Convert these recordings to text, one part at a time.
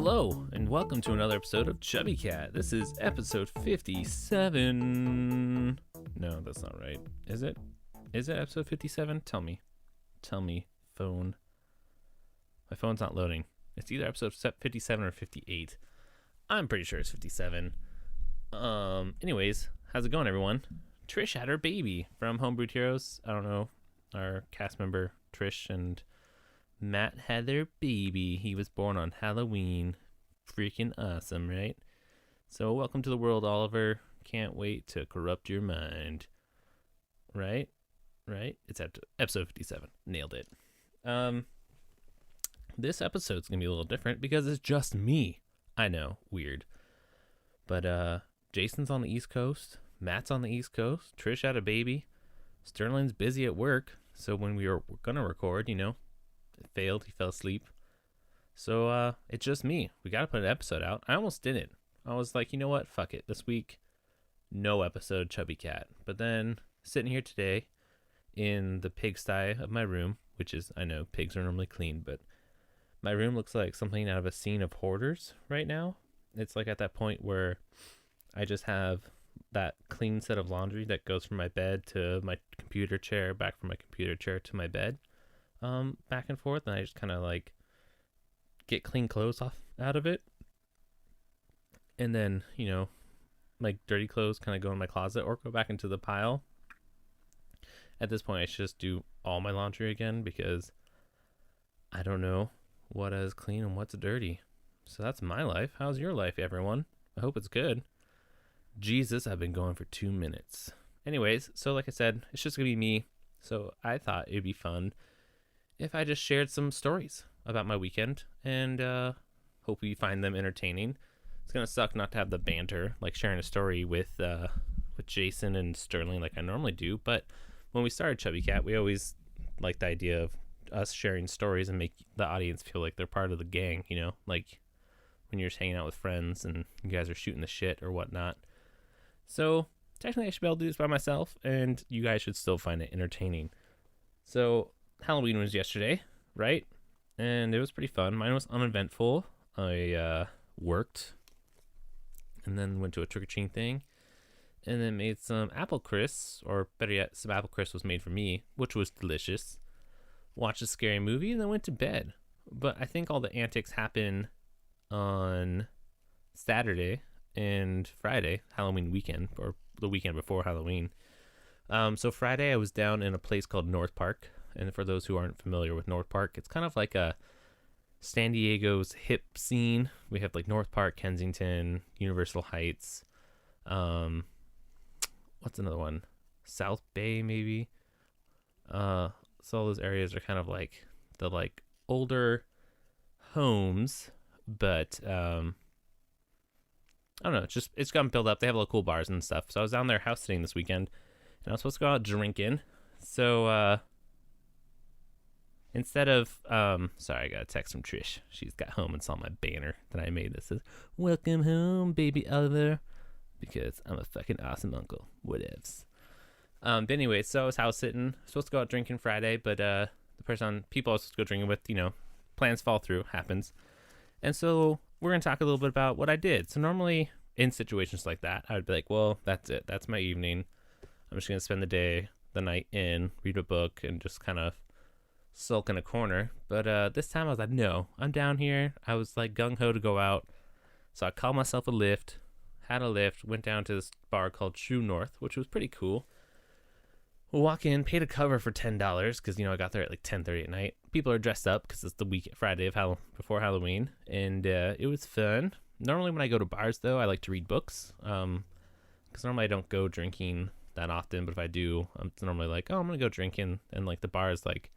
Hello, and welcome to another episode of Chubby Cat. This is episode 57. No, that's not right. Is it? Is it episode 57? Tell me. Tell me, phone. My phone's not loading. It's either episode 57 or 58. I'm pretty sure it's 57. Anyways, how's it going, everyone? Trish had her baby from Homebrewed Heroes. I don't know. Our cast member, Trish, and Matt had their baby. He was born on Halloween. Freaking awesome, right? So welcome to the world, Oliver. Can't wait to corrupt your mind. Right? It's episode 57. Nailed it. This episode's gonna be a little different because it's just me. I know, weird. But Jason's on the East Coast. Matt's on the East Coast. Trish had a baby. Sterling's busy at work. So when we were gonna record, it failed. He fell asleep. So it's just me. We gotta put an episode out. I almost didn't. I was like, you know what? Fuck it. This week, no episode, Chubby Cat. But then sitting here today in the pigsty of my room, which is, I know pigs are normally clean, but my room looks like something out of a scene of Hoarders right now. It's like at that point where I just have that clean set of laundry that goes from my bed to my computer chair, back from my computer chair to my bed, back and forth, and I just kind of like get clean clothes out of it, and then my dirty clothes kind of go in my closet or go back into the pile. At this point I should just do all my laundry again because I don't know what is clean and what's dirty. So that's my life. How's your life, everyone? I hope it's good. Jesus, I've been going for 2 minutes. Anyways, so like I said, it's just gonna be me. So I thought it'd be fun if I just shared some stories about my weekend, and hope you find them entertaining. It's gonna suck not to have the banter, like sharing a story with Jason and Sterling like I normally do. But when we started Chubby Cat, we always liked the idea of us sharing stories and make the audience feel like they're part of the gang, like when you're just hanging out with friends and you guys are shooting the shit or whatnot. So technically I should be able to do this by myself, and you guys should still find it entertaining. So Halloween was yesterday, right? And it was pretty fun. Mine was uneventful. I worked and then went to a trick-or-treating thing and then made some apple crisps, or better yet, some apple crisps was made for me, which was delicious. Watched a scary movie and then went to bed. But I think all the antics happen on Saturday and Friday, Halloween weekend, or the weekend before Halloween. So Friday I was down in a place called North Park. And for those who aren't familiar with North Park, it's kind of like a San Diego's hip scene. We have like North Park, Kensington, Universal Heights. What's another one? South Bay, maybe. So all those areas are kind of like the like older homes, but I don't know. It's gotten built up. They have little cool bars and stuff. So I was down there house sitting this weekend, and I was supposed to go out drinking. So instead of sorry, I got a text from Trish. She's got home and saw my banner that I made that says "Welcome home, baby Oliver," because I'm a fucking awesome uncle. Whatevs. But anyway, so I was house sitting. Supposed to go out drinking Friday, but the people I was supposed to go drinking with, plans fall through, happens. And so we're going to talk a little bit about what I did. So normally in situations like that, I would be like, well, that's it. That's my evening. I'm just going to spend the night in, read a book, and just kind of sulk in a corner. But this time I was like, no, I'm down here. I was like gung-ho to go out. So I called myself a lift, had a lift, went down to this bar called True North, which was pretty cool. We'll walk in, paid a cover for $10 because, I got there at like 10:30 at night. People are dressed up because it's the Friday of before Halloween, and it was fun. Normally when I go to bars, though, I like to read books because normally I don't go drinking that often, but if I do, I'm normally like, oh, I'm going to go drinking, and like the bar is like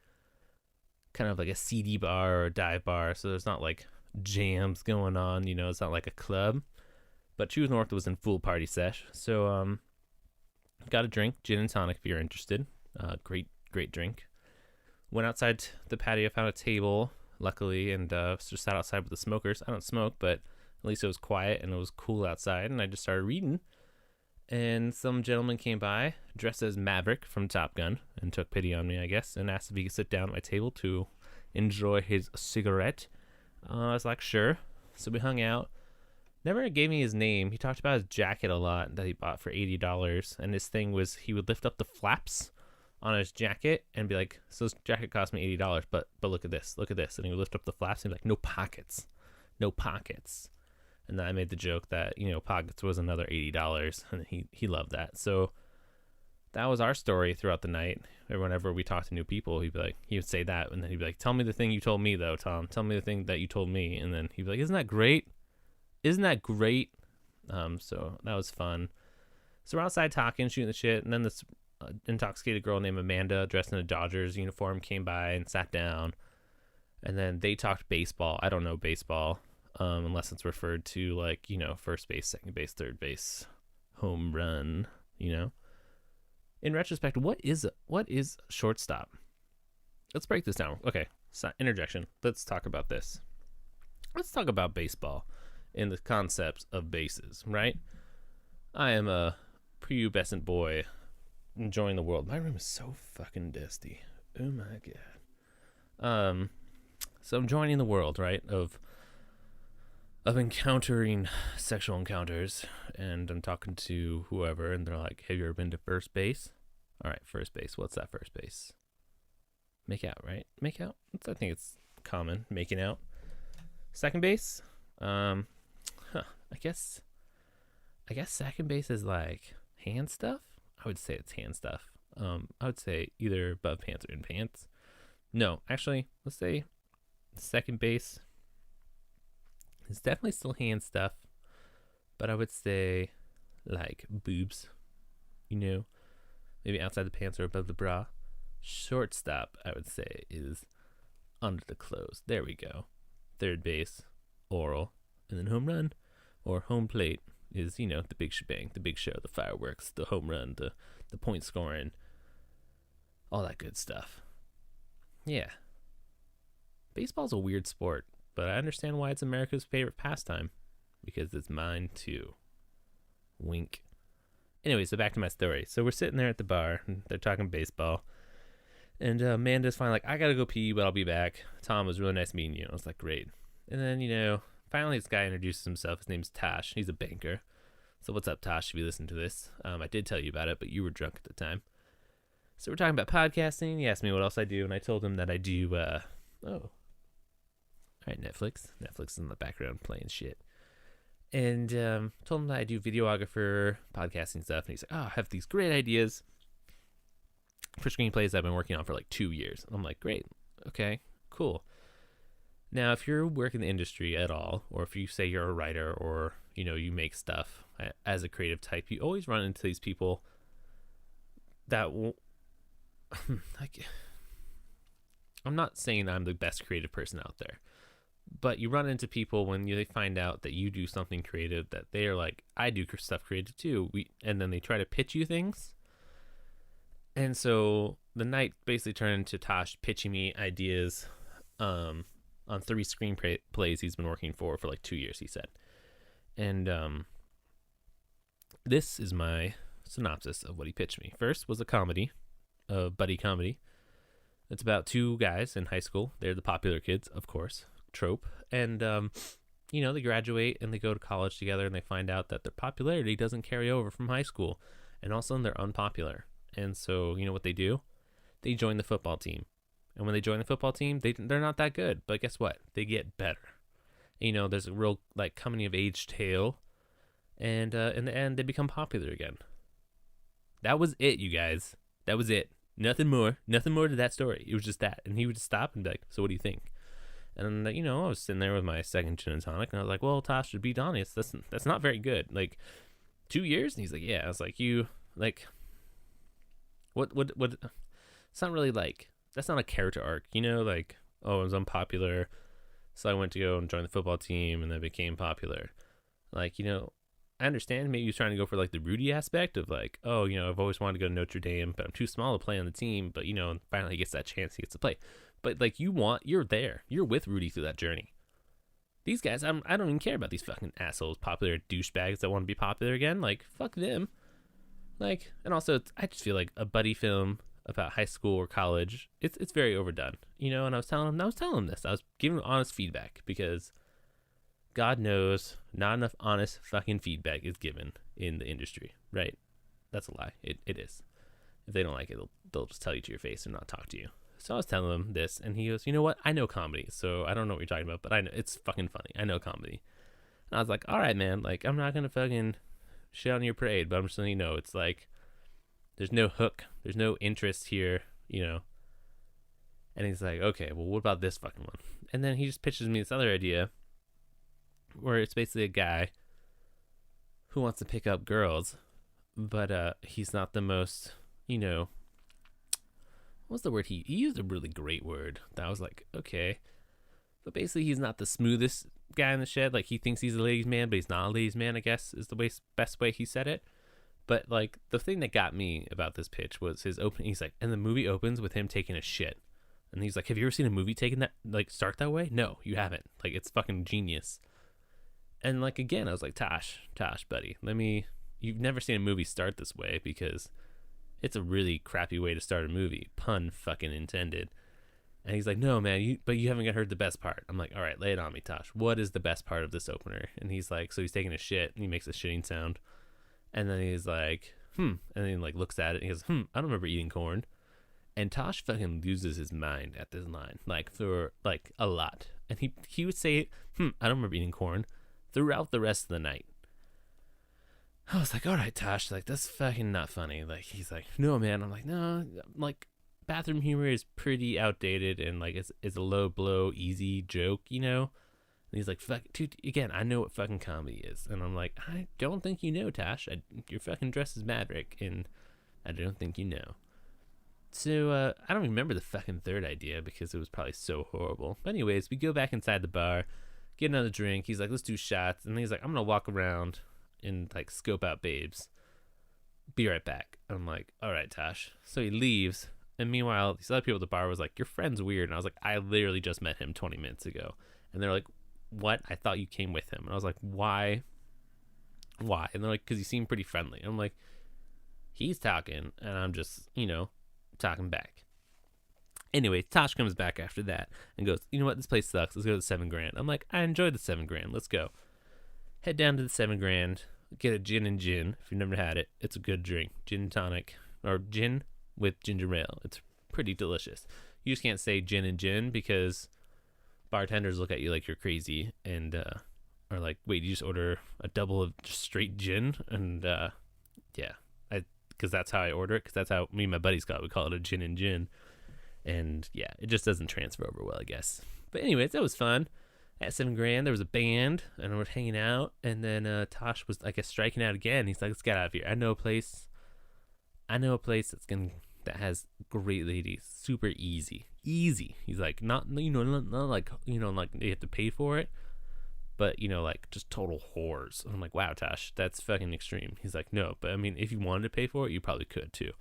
kind of like a seedy bar or a dive bar, so there's not like jams going on, it's not like a club. But True North was in full party sesh, so got a drink, gin and tonic if you're interested. Great drink. Went outside the patio, found a table, luckily, and just sat outside with the smokers. I don't smoke, but at least it was quiet and it was cool outside, and I just started reading. And some gentleman came by, dressed as Maverick from Top Gun, and took pity on me, I guess, and asked if he could sit down at my table to enjoy his cigarette. I was like, sure. So we hung out. Never gave me his name. He talked about his jacket a lot that he bought for $80. And his thing was he would lift up the flaps on his jacket and be like, so this jacket cost me $80, but look at this. And he would lift up the flaps and be like, no pockets. And then I made the joke that, pockets was another $80, and he loved that. So that was our story throughout the night. Whenever we talked to new people, he would say that, and then he'd be like, tell me the thing you told me though, Tom. Tell me the thing that you told me. And then he'd be like, isn't that great? So that was fun. So we're outside talking, shooting the shit, and then this intoxicated girl named Amanda, dressed in a Dodgers uniform, came by and sat down. And then they talked baseball. I don't know baseball, unless it's referred to like, first base, second base, third base, home run, In retrospect, what is shortstop? Let's break this down. Okay, so interjection. Let's talk about this. Let's talk about baseball in the concepts of bases, right? I am a prepubescent boy enjoying the world. My room is so fucking dusty. Oh my god. So I'm joining the world, right, of encountering sexual encounters, and I'm talking to whoever, and they're like, have you ever been to first base? All right, first base. What's that first base? Make out, right? Make out? I think it's common, making out. Second base? I guess second base is like hand stuff. I would say it's hand stuff. I would say either above pants or in pants. No, actually, let's say second base is definitely still hand stuff, but I would say like boobs, maybe outside the pants or above the bra. Shortstop, I would say, is under the clothes. There we go. Third base, oral, and then home run or home plate is, the big shebang, the big show, the fireworks, the home run, the point scoring, all that good stuff. Yeah. Baseball's a weird sport, but I understand why it's America's favorite pastime, because it's mine too. Wink. Anyway, so back to my story. So we're sitting there at the bar, and they're talking baseball, and Amanda's finally like, I gotta go pee, but I'll be back. Tom, it was really nice meeting you. I was like, great. And then, finally this guy introduces himself. His name's Tosh. He's a banker. So what's up, Tosh, if you listen to this? I did tell you about it, but you were drunk at the time. So we're talking about podcasting. He asked me what else I do, and I told him that I do, all right, Netflix. Netflix is in the background playing shit. And told him that I do videographer, podcasting stuff. And he's like, I have these great ideas for screenplays I've been working on for like 2 years. And I'm like, great. Okay, cool. Now, if you're working in the industry at all, or if you say you're a writer or, you make stuff as a creative type, you always run into these people that will, like, I'm not saying I'm the best creative person out there, but you run into people when they find out that you do something creative that they are like, I do stuff creative too. And then they try to pitch you things. And so the night basically turned into Tosh pitching me ideas on 3 screenplays he's been working for like 2 years, he said. And this is my synopsis of what he pitched me. First was a comedy, a buddy comedy. It's about 2 guys in high school. They're the popular kids, of course, trope. And, they graduate and they go to college together, and they find out that their popularity doesn't carry over from high school. And all of a sudden they're unpopular. And so, what they do? They join the football team. And when they join the football team, they're not that good. But guess what? They get better. There's a real coming of age tale. And in the end, they become popular again. That was it, you guys. That was it. Nothing more to that story. It was just that. And he would just stop and be like, so what do you think? And, I was sitting there with my second gin and tonic, and I was like, well, Tosh, to be honest, that's not very good. 2 years? And he's like, yeah. I was like, what, it's not really that's not a character arc, I was unpopular, so I went to go and join the football team, and then became popular. I understand maybe he's trying to go for the Rudy aspect of I've always wanted to go to Notre Dame, but I'm too small to play on the team, but finally he gets that chance, he gets to play. But you're there, you're with Rudy through that journey. These guys, I don't even care about these fucking assholes, popular douchebags that want to be popular again. Fuck them. And also I just feel like a buddy film about high school or college, it's very overdone, and I was telling him this. I was giving him honest feedback, because God knows not enough honest fucking feedback is given in the industry, right? That's a lie. It is. If they don't like it, they'll just tell you to your face and not talk to you. So I was telling him this, and he goes, you know what? I know comedy, so I don't know what you're talking about, but I know it's fucking funny. I know comedy. And I was like, all right, man. Like, I'm not going to fucking shit on your parade, but I'm just letting you know, it's like, there's no hook. There's no interest here, you know. And he's like, okay, well, what about this fucking one? And then he just pitches me this other idea where it's basically a guy who wants to pick up girls, but he's not the most, you know, what's the word? He used a really great word that I was like, okay. But basically, he's not the smoothest guy in the shed. Like, he thinks he's a ladies' man, but he's not a ladies' man, I guess, is the best way he said it. But, like, the thing that got me about this pitch was his opening. He's like, and the movie opens with him taking a shit. And he's like, have you ever seen a movie taking that, like, start that way? No, you haven't. Like, it's fucking genius. And, like, again, I was like, Tosh, buddy, you've never seen a movie start this way, because it's a really crappy way to start a movie. Pun fucking intended. And he's like, no, man, but you haven't heard the best part. I'm like, all right, lay it on me, Tosh. What is the best part of this opener? And he's like, so he's taking a shit, and he makes a shitting sound. And then he's like, and then like looks at it, and he goes, I don't remember eating corn. And Tosh fucking loses his mind at this line, like, for, like, a lot. And he would say, I don't remember eating corn, throughout the rest of the night. I was like, all right, Tosh, like, that's fucking not funny. Like, he's like, no, man. I'm like, no, like, bathroom humor is pretty outdated, and, like, it's a low blow, easy joke, you know? And he's like, fuck, dude, again, I know what fucking comedy is. And I'm like, I don't think you know, Tosh. You're fucking dressed as Maverick, and I don't think you know. So, I don't remember the fucking third idea, because it was probably so horrible. But anyways, we go back inside the bar, get another drink. He's like, let's do shots. And he's like, I'm going to walk around and, like, scope out babes. Be right back. I'm like, all right, Tosh. So he leaves. And meanwhile, these other people at the bar was like, your friend's weird. And I was like, I literally just met him 20 minutes ago. And they're like, what? I thought you came with him. And I was like, why? And they're like, because he seemed pretty friendly. And I'm like, he's talking, and I'm just, you know, talking back. Anyway, Tosh comes back after that and goes, you know what? This place sucks. Let's go to the $7,000. I'm like, I enjoyed the $7,000. Let's go. Head down to the $7,000. Get a gin and gin. If you've never had it, it's a good drink. Gin and tonic, or gin with ginger ale. It's pretty delicious. You just can't say gin and gin, because bartenders look at you like you're crazy and are like, wait, you just order a double of just straight gin? And yeah, because that's how I order it, because that's how me and my buddies we call it a gin and gin. And yeah, it just doesn't transfer over well, I guess. But anyways, that was fun. At $7,000, there was a band, and we're hanging out, and then Tosh was, I guess, striking out again. He's like, let's get out of here. I know a place that has great ladies, super easy. He's like, not like, you know, like you have to pay for it, but, you know, like, just total whores. And I'm like, wow, Tosh, that's fucking extreme. He's like, no, but I mean, if you wanted to pay for it, you probably could too.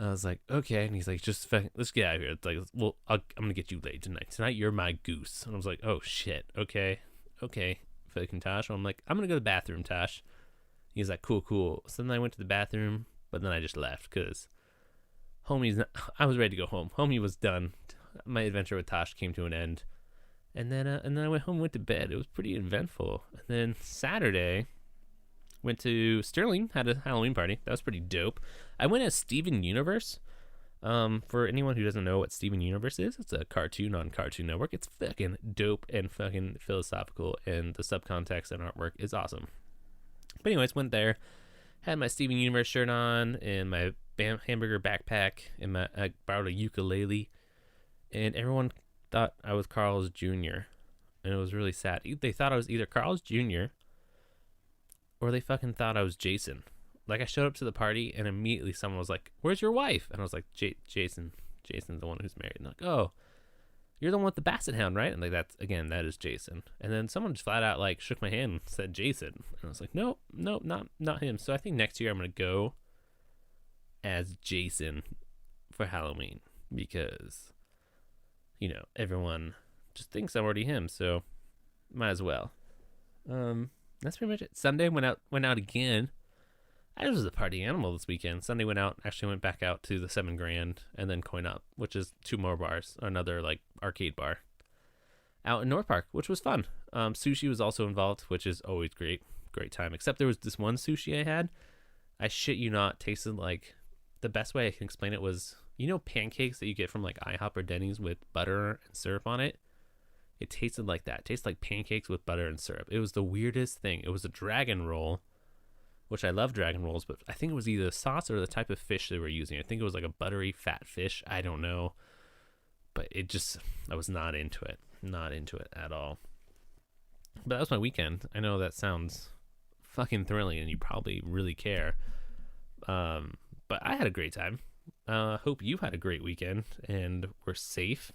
I was like, okay. And he's like, just fucking, let's get out of here. It's like, well, I'm gonna get you laid tonight. Tonight, you're my goose. And I was like, oh shit, okay, fucking Tosh. I'm like, I'm gonna go to the bathroom, Tosh. He's like, cool. So then I went to the bathroom, but then I just left, because I was ready to go home. Homie was done. My adventure with Tosh came to an end. And then I went home, went to bed. It was pretty eventful. And then Saturday, went to Sterling, had a Halloween party. That was pretty dope. I went as Steven Universe. For anyone who doesn't know what Steven Universe is, it's a cartoon on Cartoon Network. It's fucking dope and fucking philosophical, and the subcontext and artwork is awesome. But anyways, went there, had my Steven Universe shirt on, and my hamburger backpack, and I borrowed a ukulele, and everyone thought I was Carl's Jr., and it was really sad. They thought I was either Carl's Jr., or they fucking thought I was Jason. Like, I showed up to the party, and immediately someone was like, where's your wife? And I was like, Jason. Jason's the one who's married. And like, oh, you're the one with the basset hound, right? And like, that is Jason. And then someone just flat out, like, shook my hand and said Jason. And I was like, nope, not him. So I think next year I'm going to go as Jason for Halloween, because, you know, everyone just thinks I'm already him, so might as well. That's pretty much it. Sunday went out again. I was a party animal this weekend. Sunday went back out to the $7,000 and then Coin Up, which is 2 more bars, another like arcade bar. out in North Park, which was fun. Sushi was also involved, which is always great time. Except there was this one sushi I had. I shit you not, tasted like, the best way I can explain it was, pancakes that you get from like IHOP or Denny's with butter and syrup on it. It tasted like that. It tasted like pancakes with butter and syrup. It was the weirdest thing. It was a dragon roll, which I love dragon rolls, but I think it was either the sauce or the type of fish they were using. I think it was like a buttery fat fish. I don't know. But I was not into it. Not into it at all. But that was my weekend. I know that sounds fucking thrilling and you probably really care. But I had a great time. Hope you had a great weekend and were safe.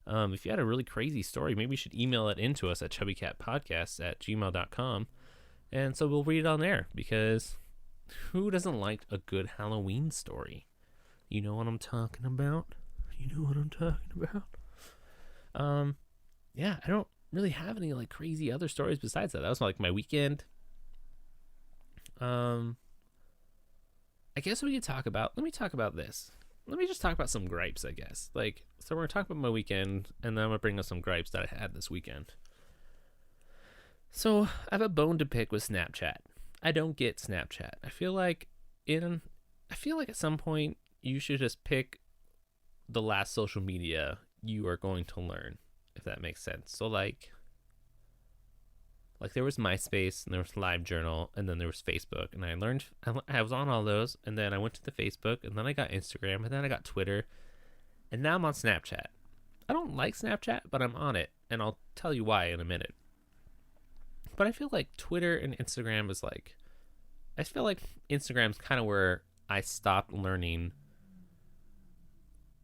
If you had a really crazy story, maybe you should email it into us at chubbycatpodcast@gmail.com. And so we'll read it on there, because who doesn't like a good Halloween story? You know what I'm talking about? Yeah, I don't really have any like crazy other stories besides that. That was like my weekend. I guess let me talk about this. Let me just talk about some gripes, I guess. Like, so we're going to talk about my weekend, and then I'm going to bring up some gripes that I had this weekend. So, I have a bone to pick with Snapchat. I don't get Snapchat. I feel like at some point, you should just pick the last social media you are going to learn, if that makes sense. So, like there was MySpace, and there was LiveJournal, and then there was Facebook. And I was on all those, and then I went to the Facebook, and then I got Instagram, and then I got Twitter, and now I'm on Snapchat. I don't like Snapchat, but I'm on it, and I'll tell you why in a minute. But I feel like Twitter and Instagram is like, I feel like Instagram's kind of where I stopped learning,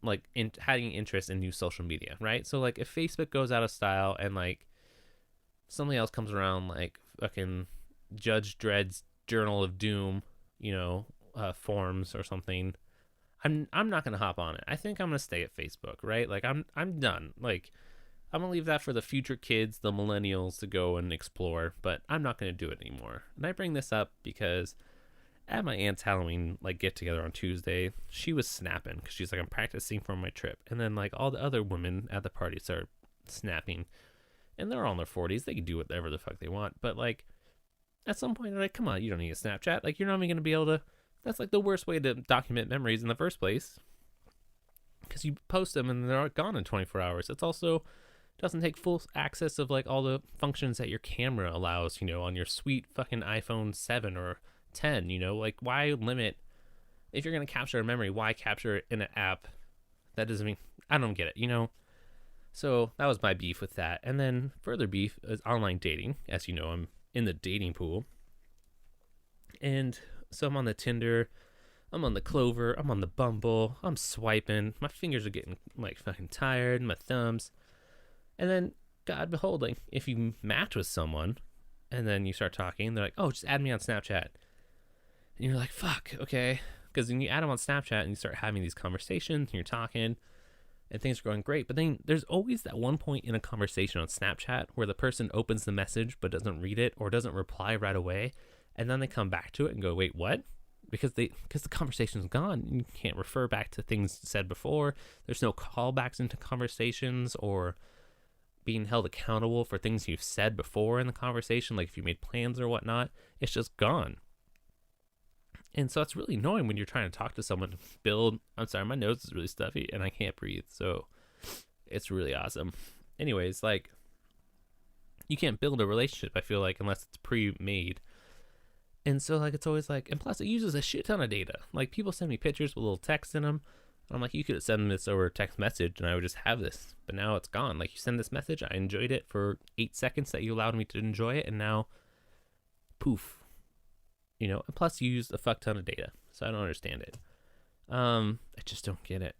like, having interest in new social media, right? So, like, if Facebook goes out of style and, like, something else comes around, like fucking Judge Dredd's Journal of Doom, forums or something, I'm not gonna hop on it. I think I'm gonna stay at Facebook, right? Like I'm done. Like I'm gonna leave that for the future kids, the millennials, to go and explore. But I'm not gonna do it anymore. And I bring this up because at my aunt's Halloween get together on Tuesday, she was snapping because she's like, I'm practicing for my trip, and then like all the other women at the party start snapping. And they're all in their 40s. They can do whatever the fuck they want. But, like, at some point, they're like, come on, you don't need a Snapchat. Like, you're not even going to be able to... That's, like, the worst way to document memories in the first place. Because you post them and they're gone in 24 hours. It's also... doesn't take full access of, like, all the functions that your camera allows, on your sweet fucking iPhone 7 or 10, Like, why limit... If you're going to capture a memory, why capture it in an app? That doesn't mean... I don't get it, So that was my beef with that. And then further beef is online dating. As you know, I'm in the dating pool. And so I'm on the Tinder, I'm on the Clover, I'm on the Bumble, I'm swiping. My fingers are getting like fucking tired, my thumbs. And then, God beholding, if you match with someone and then you start talking, they're like, oh, just add me on Snapchat. And you're like, fuck, okay. Because when you add them on Snapchat and you start having these conversations and you're talking, and things are going great, but then there's always that one point in a conversation on Snapchat where the person opens the message but doesn't read it or doesn't reply right away, and then they come back to it and go, wait, what? Because the conversation's gone. You can't refer back to things said before. There's no callbacks into conversations or being held accountable for things you've said before in the conversation, like if you made plans or whatnot. It's just gone. And so it's really annoying when you're trying to talk to someone to build... I'm sorry, my nose is really stuffy and I can't breathe. So it's really awesome. Anyways, like, you can't build a relationship, I feel like, unless it's pre-made. And so, like, it's always like... And plus, it uses a shit ton of data. Like, people send me pictures with little text in them. And I'm like, you could have sent this over text message and I would just have this. But now it's gone. Like, you send this message, I enjoyed it for 8 seconds that you allowed me to enjoy it. And now, poof. And plus you use a fuck ton of data, so I don't understand it. I just don't get it.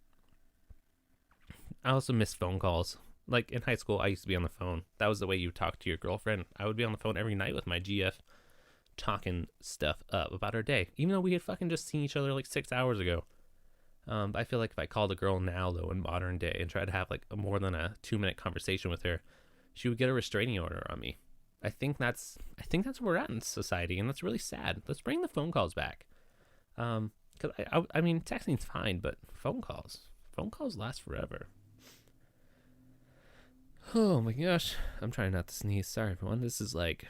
I also miss phone calls. Like in high school, I used to be on the phone. That was the way you talk to your girlfriend. I would be on the phone every night with my GF, talking stuff up about our day, even though we had fucking just seen each other like 6 hours ago. But I feel like if I called a girl now, though, in modern day, and tried to have like more than a 2-minute conversation with her, she would get a restraining order on me. I think that's where we're at in society, and that's really sad. Let's bring the phone calls back. Because I mean, texting's fine, but phone calls last forever. Oh my gosh. I'm trying not to sneeze. Sorry, everyone. This is like,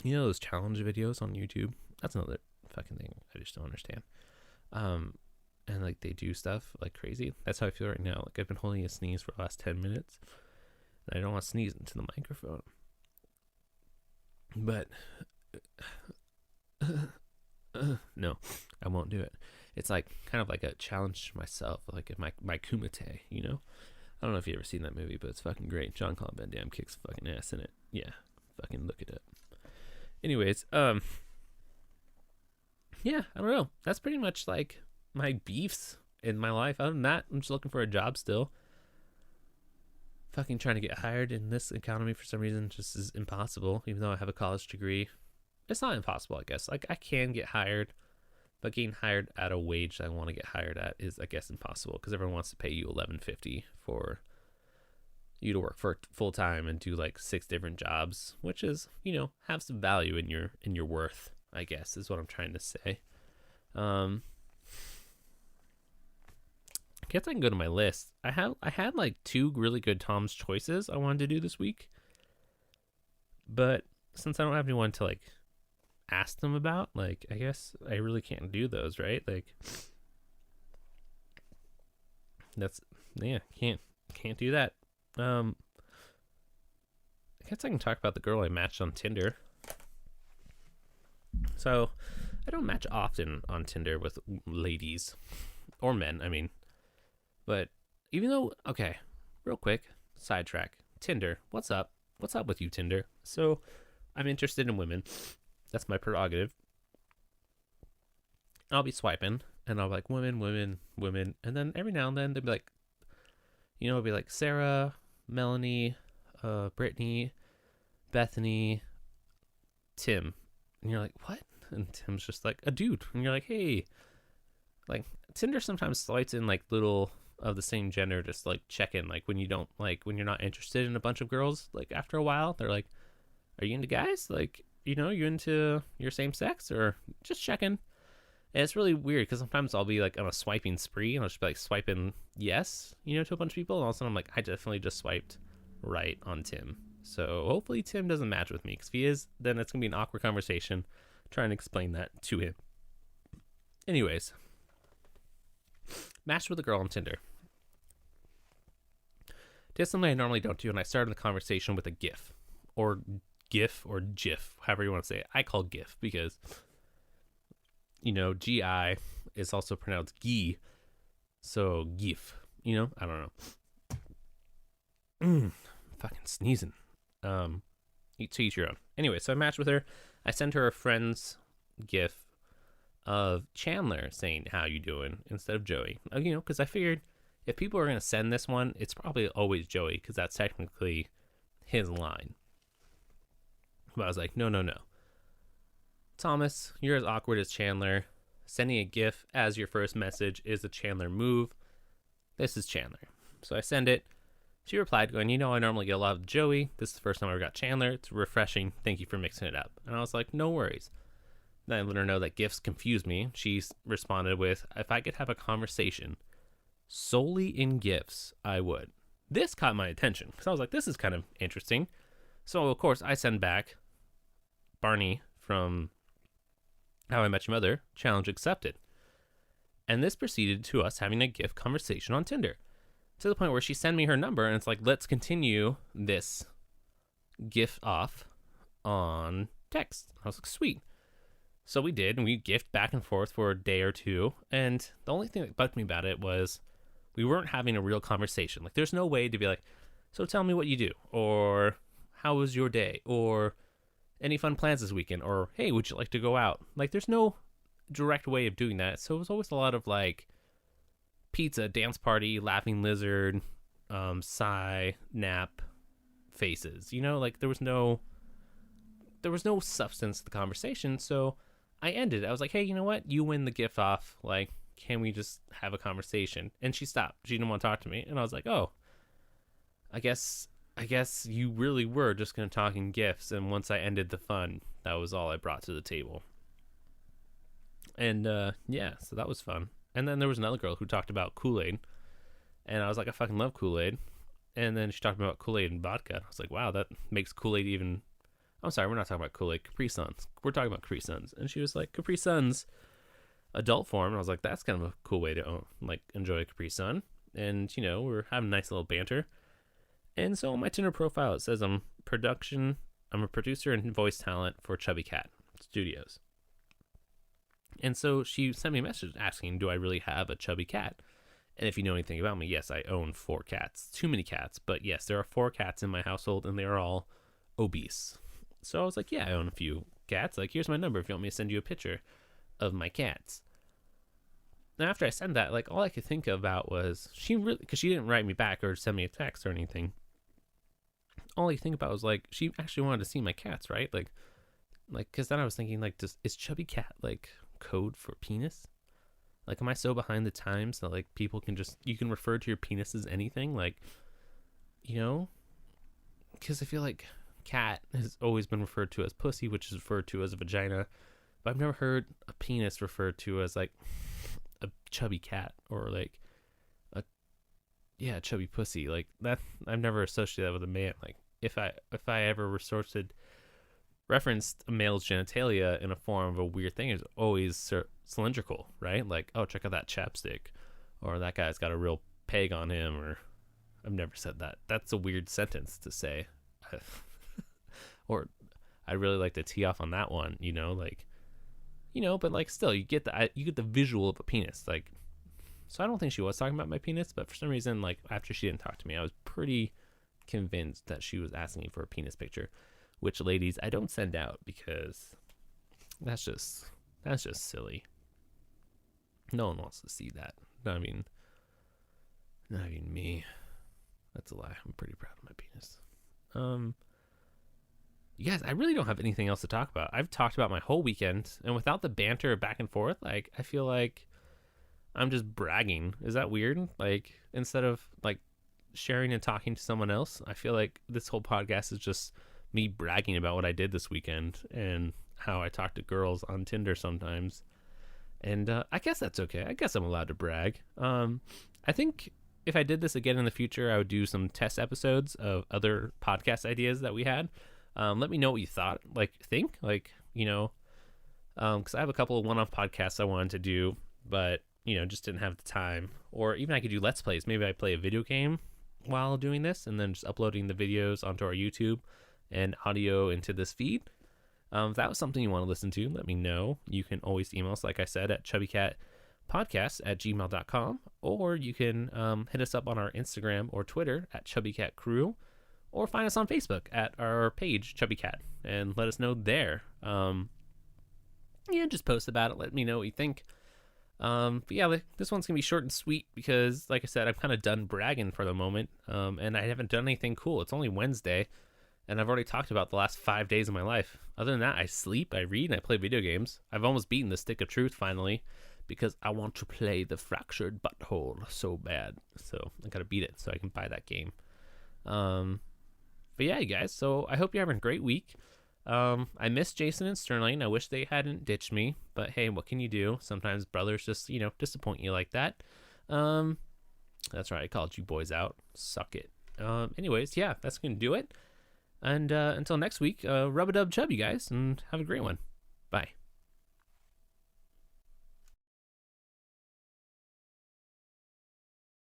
those challenge videos on YouTube? That's another fucking thing I just don't understand. And like they do stuff like crazy. That's how I feel right now. Like I've been holding a sneeze for the last 10 minutes. And I don't want to sneeze into the microphone. But no, I won't do it. It's like kind of like a challenge to myself, like my kumite, I don't know if you ever seen that movie, but it's fucking great. Jean-Claude Van Damme kicks fucking ass in it. Yeah, fucking look it up. Anyways, yeah, I don't know. That's pretty much like my beefs in my life. Other than that, I'm just looking for a job still. Fucking trying to get hired in this economy for some reason just is impossible, even though I have a college degree. It's not impossible, I guess. Like I can get hired, but getting hired at a wage that I want to get hired at is, I guess, impossible because everyone wants to pay you $11.50 for you to work for full time and do like 6 different jobs, which is, have some value in your worth, I guess, is what I'm trying to say. I guess I can go to my list. I had like 2 really good Tom's choices I wanted to do this week, but since I don't have anyone to like ask them about, like I guess I really can't do those, right? Like that's can't do that. I guess I can talk about the girl I matched on Tinder. So I don't match often on Tinder with ladies or men, I mean. But even though, okay, real quick, sidetrack. Tinder, what's up? What's up with you, Tinder? So I'm interested in women. That's my prerogative. I'll be swiping, and I'll be like, women. And then every now and then, they'll be like, it'll be like Sarah, Melanie, Brittany, Bethany, Tim. And you're like, what? And Tim's just like, a dude. And you're like, hey. Like, Tinder sometimes slides in, like, little of the same gender, just, like, check in. Like, when you're not interested in a bunch of girls, like, after a while, they're like, are you into guys? Like, you into your same sex? Or just checking. And it's really weird, because sometimes I'll be, like, on a swiping spree, and I'll just be, like, swiping yes, to a bunch of people, and all of a sudden I'm like, I definitely just swiped right on Tim. So hopefully Tim doesn't match with me, because if he is, then it's going to be an awkward conversation trying to explain that to him. Anyways, matched with a girl on Tinder. Did something I normally don't do, and I started the conversation with a GIF, or GIF, however you want to say it. I call GIF because, GI is also pronounced GI, so GIF, I don't know. Fucking sneezing. To each your own. Anyway, so I matched with her. I sent her a friend's GIF of Chandler saying, how you doing, instead of Joey. Because I figured if people are going to send this one, it's probably always Joey, because that's technically his line. But I was like, no. Thomas, you're as awkward as Chandler. Sending a GIF as your first message is a Chandler move. This is Chandler. So I send it. She replied going, I normally get a lot of Joey. This is the first time I ever got Chandler. It's refreshing. Thank you for mixing it up. And I was like, no worries. Then I let her know that GIFs confuse me. She responded with, if I could have a conversation solely in GIFs, I would. This caught my attention because I was like, this is kind of interesting. So, of course, I send back Barney from How I Met Your Mother, challenge accepted. And this proceeded to us having a GIF conversation on Tinder. To the point where she sent me her number, and it's like, let's continue this GIF off on text. I was like, sweet. So we did, and we GIFed back and forth for a day or two. And the only thing that bugged me about it was we weren't having a real conversation. Like, there's no way to be like, so tell me what you do, or how was your day, or any fun plans this weekend, or hey, would you like to go out? Like, there's no direct way of doing that. So it was always a lot of like pizza, dance party, laughing lizard, sigh, nap faces. Like there was no substance to the conversation. So I ended. I was like, hey, you know what? You win the GIF off. Like, can we just have a conversation? And she stopped. She didn't want to talk to me. And I was like, oh, I guess you really were just going to talk in GIFs. And once I ended the fun, that was all I brought to the table. And yeah, so that was fun. And then there was another girl who talked about Kool-Aid. And I was like, I fucking love Kool-Aid. And then she talked about Kool-Aid and vodka. I was like, wow, that makes Kool-Aid even... I'm sorry, we're not talking about Kool-Aid. Capri Suns. We're talking about Capri Suns. And she was like, Capri Suns, adult form. And I was like, that's kind of a cool way to enjoy a Capri Sun. And, we're having a nice little banter. And so on my Tinder profile, it says I'm a producer and voice talent for Chubby Cat Studios. And so she sent me a message asking, do I really have a chubby cat? And if you know anything about me, yes, I own 4 cats. Too many cats, but yes, there are 4 cats in my household, and they are all obese. So I was like, yeah, I own a few cats. Like, here's my number if you want me to send you a picture of my cats. And after I sent that, all I could think about was, because she didn't write me back or send me a text or anything. All I could think about was, she actually wanted to see my cats, right? Because then I was thinking, is chubby cat, code for penis? Am I so behind the times that, people you can refer to your penis as anything? Because I feel like cat has always been referred to as pussy, which is referred to as a vagina. But I've never heard a penis referred to as, a chubby cat or, a chubby pussy. That, I've never associated that with a man. If I ever referenced a male's genitalia in a form of a weird thing, it's always cylindrical, right? Oh, check out that chapstick, or that guy's got a real peg on him, or I've never said that. That's a weird sentence to say. Or I really like to tee off on that one, but still you get the visual of a penis. So I don't think she was talking about my penis, but for some reason, after she didn't talk to me, I was pretty convinced that she was asking me for a penis picture. Which, ladies, I don't send out because that's just silly. No one wants to see that. Not even me. That's a lie. I'm pretty proud of my penis. You guys, I really don't have anything else to talk about. I've talked about my whole weekend, and without the banter back and forth, I feel like I'm just bragging. Is that weird? Instead of sharing and talking to someone else, I feel like this whole podcast is just me bragging about what I did this weekend and how I talk to girls on Tinder sometimes. And I guess that's okay. I guess I'm allowed to brag. I think if I did this again in the future, I would do some test episodes of other podcast ideas that we had. Let me know what you thought, because I have a couple of one-off podcasts I wanted to do, but, just didn't have the time. Or even I could do Let's Plays. Maybe I play a video game while doing this and then just uploading the videos onto our YouTube and audio into this feed. If that was something you want to listen to, let me know. You can always email us, like I said, at chubbycatpodcast@gmail.com, or you can hit us up on our Instagram or Twitter at chubbycatcrew, or find us on Facebook at our page, Chubby Cat, and let us know there. Just post about it. Let me know what you think. But yeah, this one's going to be short and sweet because, like I said, I'm kind of done bragging for the moment, and I haven't done anything cool. It's only Wednesday, and I've already talked about the last 5 days of my life. Other than that, I sleep, I read, and I play video games. I've almost beaten the Stick of Truth finally because I want to play the Fractured Butthole so bad. So I got to beat it so I can buy that game. But yeah, you guys, so I hope you're having a great week. I miss Jason and Sterling. I wish they hadn't ditched me, but hey, what can you do? Sometimes brothers just, disappoint you like that. That's right, I called you boys out. Suck it. Anyways, yeah, that's going to do it. And until next week, rub-a-dub chub, you guys, and have a great one. Bye.